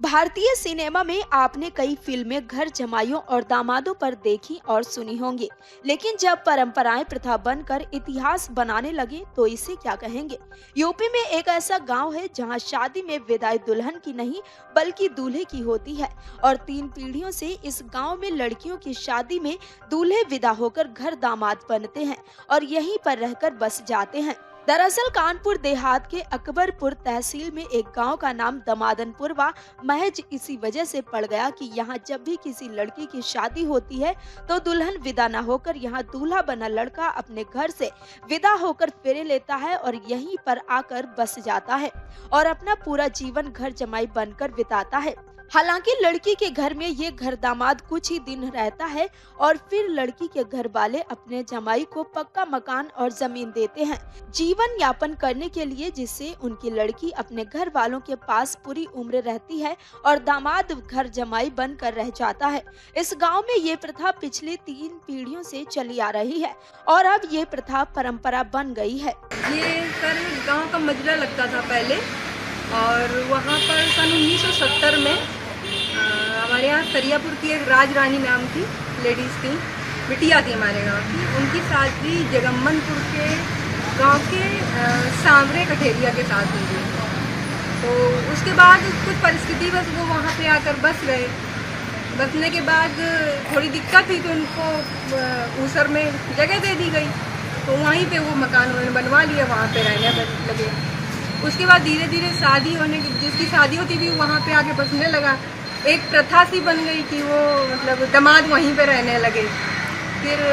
भारतीय सिनेमा में आपने कई फिल्में घर जमाइयों और दामादों पर देखी और सुनी होंगी, लेकिन जब परंपराएं प्रथा बनकर इतिहास बनाने लगे तो इसे क्या कहेंगे। यूपी में एक ऐसा गांव है जहां शादी में विदाई दुल्हन की नहीं बल्कि दूल्हे की होती है और 3 पीढ़ियों से इस गांव में लड़कियों की शादी में दूल्हे विदा होकर घर दामाद बनते हैं और यहीं पर रहकर बस जाते हैं। दरअसल कानपुर देहात के अकबरपुर तहसील में एक गांव का नाम दमादनपुर महज इसी वजह से पड़ गया कि यहाँ जब भी किसी लड़की की शादी होती है तो दुल्हन विदा न होकर यहाँ दूल्हा बना लड़का अपने घर से विदा होकर फेरे लेता है और यहीं पर आकर बस जाता है और अपना पूरा जीवन घर जमाई बनकर बिताता है। हालांकि लड़की के घर में ये घर दामाद कुछ ही दिन रहता है और फिर लड़की के घर वाले अपने जमाई को पक्का मकान और जमीन देते हैं जीवन यापन करने के लिए, जिससे उनकी लड़की अपने घर वालों के पास पूरी उम्र रहती है और दामाद घर जमाई बनकर रह जाता है। इस गांव में ये प्रथा पिछले 3 पीढ़ियों से चली आ रही है और अब ये प्रथा परंपरा बन गई है। ये सर गाँव का मजरा लगता था पहले और वहाँ पर सन 1970 में हमारे यहाँ सरियापुर की एक राज रानी नाम की लेडीज़ थी, बिटिया थी हमारे गांव की। उनकी शादी जगम्मनपुर के गांव के सांवरे कठेरिया के साथ हुई थी। तो उसके बाद कुछ परिस्थिति बस वो वहाँ पे आकर बस गए। बसने के बाद थोड़ी दिक्कत हुई तो उनको ऊसर में जगह दे दी गई, तो वहीं पे वो मकान उन्होंने बनवा लिया, वहाँ पे रहने लगे। उसके बाद धीरे धीरे शादी होने की, जिसकी शादी होती थी वहाँ पे आके बसने लगा। एक प्रथा सी बन गई कि वो मतलब दामाद वहीं पे रहने लगे। फिर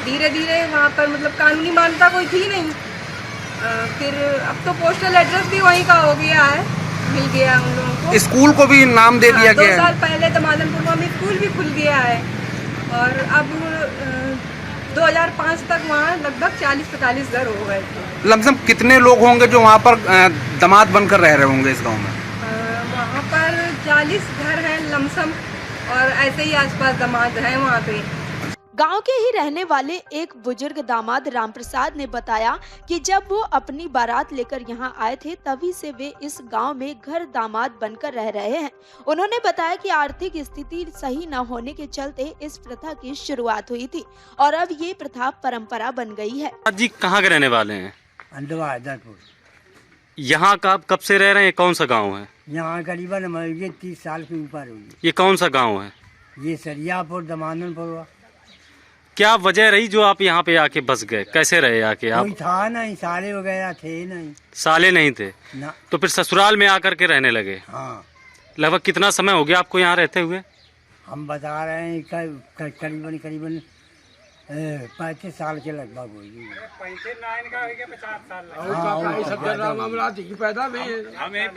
धीरे धीरे वहाँ पर मतलब कानूनी मान्यता कोई थी नहीं। फिर अब तो पोस्टल एड्रेस भी वहीं का हो गया है, मिल गया उन लोगों को। स्कूल को भी नाम दे दिया गया है। 2 साल पहले दमादनपुर में स्कूल भी खुल गया है और अब 2005 तक वहाँ लगभग 40-45 घर हो गए थे। लमसम कितने लोग होंगे जो वहाँ पर दामाद बनकर रह रहे होंगे इस गांव में? वहाँ पर 40 घर हैं लमसम और ऐसे ही आसपास दामाद हैं वहाँ पे। गांव के ही रहने वाले एक बुजुर्ग दामाद रामप्रसाद ने बताया कि जब वो अपनी बारात लेकर यहाँ आए थे तभी से वे इस गांव में घर दामाद बनकर रह रहे हैं। उन्होंने बताया कि आर्थिक स्थिति सही न होने के चलते इस प्रथा की शुरुआत हुई थी और अब ये प्रथा परंपरा बन गई है। जी कहाँ के रहने वाले हैं? अंडवादरपुर। यहाँ का कब से रह रहे हैं? कौन सा गाँव है? यहाँ करीबन हमारे 30 साल के ऊपर हुई। ये कौन सा गाँव है? ये सरियापुर दमादनपुर। क्या वजह रही जो आप यहाँ पे आके बस गए? कैसे रहे आके आप? कोई था नहीं, साले वगैरह थे नहीं। साले नहीं थे ना। तो फिर ससुराल में आकर के रहने लगे? हाँ। लगभग कितना समय हो गया आपको यहाँ रहते हुए? हम बता रहे हैं करीबन 35 साल के लगभग होगी।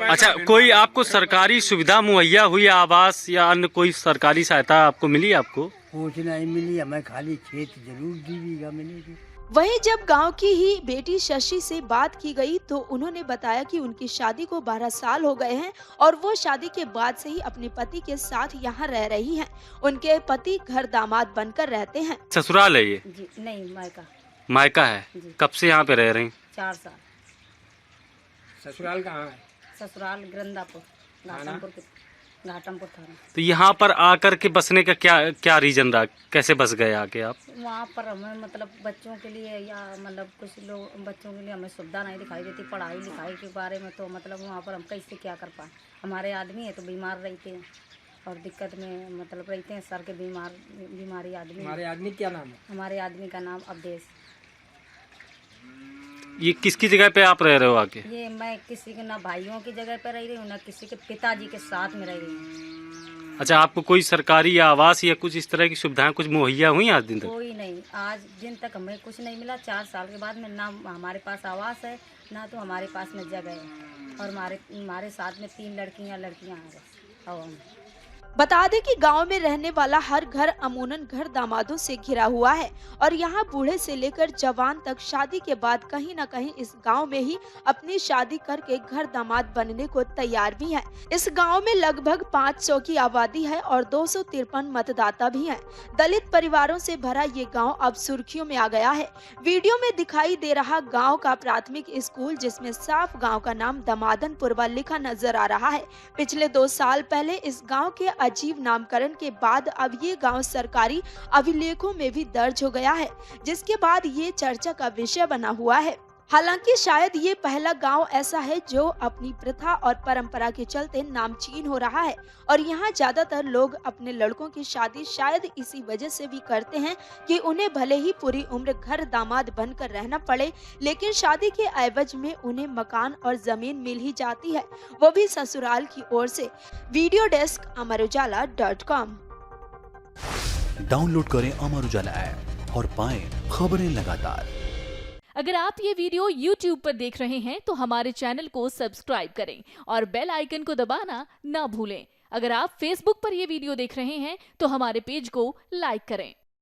अच्छा, कोई आपको सरकारी सुविधा मुहैया हुई, आवास या अन्य कोई सरकारी सहायता आपको मिली? आपको कुछ नहीं मिली, हमें खाली खेत जरूर दीजिएगा मिलेगी। वहीं जब गांव की ही बेटी शशि से बात की गई तो उन्होंने बताया कि उनकी शादी को 12 साल हो गए हैं और वो शादी के बाद से ही अपने पति के साथ यहाँ रह रही हैं। उनके पति घर दामाद बनकर रहते हैं। ससुराल है ये? जी नहीं, मायका। मायका है। कब से यहाँ पे रह रही? 4 साल। ससुराल कहाँ है? ससुराल ग्रंदापुर, घाटमपुर थाना। तो यहाँ पर आकर के बसने का क्या रीजन रहा? कैसे बस गए आके आप? वहाँ पर हमें मतलब बच्चों के लिए या मतलब कुछ लोग बच्चों के लिए हमें सुविधा नहीं दिखाई देती पढ़ाई लिखाई के बारे में, तो मतलब वहाँ पर हम कैसे क्या कर पाए। हमारे आदमी है तो बीमार रहते हैं और दिक्कत में मतलब रहते हैं, सर के बीमारी आदमी। हमारे आदमी क्या नाम है? हमारे आदमी का नाम अवधेश। ये किसकी जगह पे आप रह रहे हो आके? ये मैं किसी के ना भाइयों की जगह पर रह रही हूँ ना किसी के पिताजी के साथ में रह रही हूँ। अच्छा, आपको कोई सरकारी या आवास या कुछ इस तरह की सुविधाएं कुछ मुहैया हुई आज दिन तक? कोई नहीं, आज दिन तक हमें कुछ नहीं मिला। 4 साल के बाद में ना हमारे पास आवास है ना तो हमारे पास में जगह है और हमारे साथ में 3 लड़कियां हैं बस। बता दें कि गांव में रहने वाला हर घर अमूमन घर दामादों से घिरा हुआ है और यहाँ बूढ़े से लेकर जवान तक शादी के बाद कहीं न कहीं इस गांव में ही अपनी शादी करके घर दामाद बनने को तैयार भी हैं। इस गांव में लगभग 500 की आबादी है और 253 मतदाता भी हैं। दलित परिवारों से भरा ये गांव अब सुर्खियों में आ गया है। वीडियो में दिखाई दे रहा गाँव का प्राथमिक स्कूल, जिसमें साफ गाँव का नाम दमादनपुरवा लिखा नजर आ रहा है। पिछले 2 साल पहले इस गाँव के अजीब नामकरण के बाद अब ये गांव सरकारी अभिलेखों में भी दर्ज हो गया है, जिसके बाद ये चर्चा का विषय बना हुआ है। हालांकि शायद ये पहला गांव ऐसा है जो अपनी प्रथा और परंपरा के चलते नामचीन हो रहा है और यहाँ ज्यादातर लोग अपने लड़कों की शादी शायद इसी वजह से भी करते हैं कि उन्हें भले ही पूरी उम्र घर दामाद बनकर रहना पड़े, लेकिन शादी के एवज में उन्हें मकान और जमीन मिल ही जाती है, वो भी ससुराल की ओर से। Video desk amarujala.com। डाउनलोड करें अमर उजाला ऐप और पाएं खबरें लगातार। अगर आप ये वीडियो YouTube पर देख रहे हैं तो हमारे चैनल को सब्सक्राइब करें और बेल आइकन को दबाना ना भूलें। अगर आप Facebook पर ये वीडियो देख रहे हैं तो हमारे पेज को लाइक करें।